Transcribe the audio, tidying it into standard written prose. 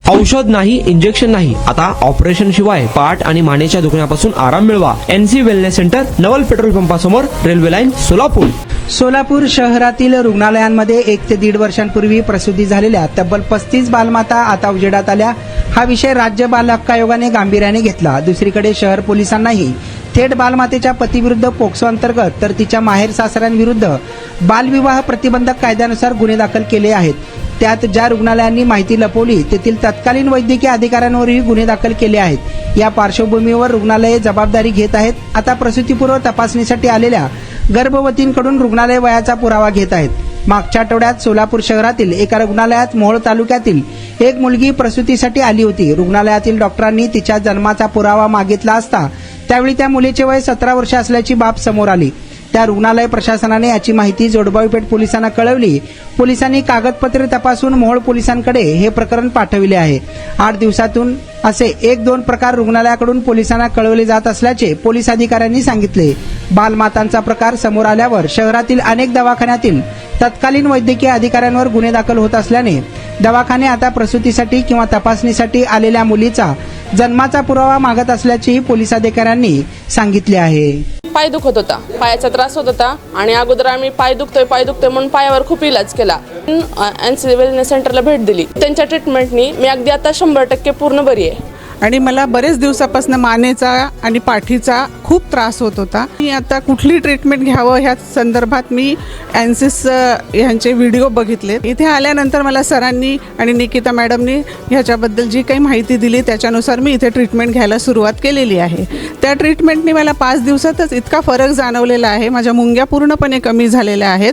औषध नाही, इंजेक्शन नाही, आता ऑपरेशन शिवाय पाठ आणि मानेच्या दुखण्यापासून आराम मिळवा. NC wellness centre, Naval petrol पंपासमोर, रेल्वे लाईन, सोलापूर. सोलापूर शहरातील रुग्णालयांमध्ये 1 ते 1.5 वर्षांपूर्वी प्रसूती झालेल्या तब्बल 35 बालमाता आता उजेडात आल्या. हा विषय राज्य बाल हक्क आयोगाने गांभीर्याने घेतला. दुसरीकडे शहर पोलिसांनाही थेट बालमातेच्या पतीविरुद्ध पोक्सो अंतर्गत तर तिच्या माहेर सासऱ्यांविरुद्ध बालविवाह प्रतिबंधक कायद्यानुसार गुन्हे दाखल केले आहेत. त्यात ज्या रुग्णालयांनी माहिती लपवली तेथील तत्कालीन वैद्यकीय अधिकाऱ्यांवरही गुन्हे दाखल केले आहेत. या पार्श्वभूमीवर रुग्णालये जबाबदारी घेत आहेत. आता प्रसूतीपूर्व तपासणीसाठी आलेल्या गर्भवतींकडून रुग्णालय वयाचा पुरावा घेत आहेत. मागच्या आठवड्यात सोलापूर शहरातील एका रुग्णालयात मोहोळ तालुक्यातील एक मुलगी प्रसूतीसाठी आली होती. रुग्णालयातील डॉक्टरांनी तिच्या जन्माचा पुरावा मागितला असता त्यावेळी त्या मुलीचे वय 17 वर्ष असल्याची बाब समोर आली. त्या रुग्णालय प्रशासनाने याची माहिती जोडबावी पेठ पोलिसांना कळवली. पोलिसांनी कागदपत्रे तपासून मोहोळ पोलिसांकडे हे प्रकरण पाठविले आहे. 8 दिवसातून असे 1-2 प्रकार रुग्णालयाकडून पोलिसांना कळवले जात असल्याचे पोलीस अधिकाऱ्यांनी सांगितले. बालमातांचा प्रकार समोर आल्यावर शहरातील अनेक दवाखान्यातील तत्कालीन वैद्यकीय अधिकाऱ्यांवर गुन्हे दाखल होत असल्याने दवाखाने आता प्रसूतीसाठी किंवा तपासणीसाठी आलेल्या मुलीचा जन्माचा पुरावा मागत असल्याचेही पोलीस अधिकाऱ्यांनी सांगितले आहे. पाय दुखत होता, पायाचा त्रास होत होता आणि अगोदर आम्ही पाय दुखतोय म्हणून पायावर खूप इलाज केला. NC वेलनेस सेंटरला भेट दिली. त्यांच्या ट्रीटमेंटनी मी अगदी आता 100% पूर्ण बरी आहे. आणि मला बरेच दिवसापासून मानेचा आणि पाठीचा खूप त्रास होत होता. मी आता कुठली ट्रीटमेंट घ्यावं ह्या संदर्भात मी एनसिस ह्यांचे व्हिडिओ बघितले. इथे आल्यानंतर मला सरांनी आणि निकिता मॅडमनी ह्याच्याबद्दल जी काही माहिती दिली त्याच्यानुसार मी इथे ट्रीटमेंट घ्यायला सुरुवात केलेली आहे. त्या ट्रीटमेंटने मला 5 दिवसातच इतका फरक जाणवलेला आहे. माझ्या मुंग्या पूर्णपणे कमी झालेल्या आहेत.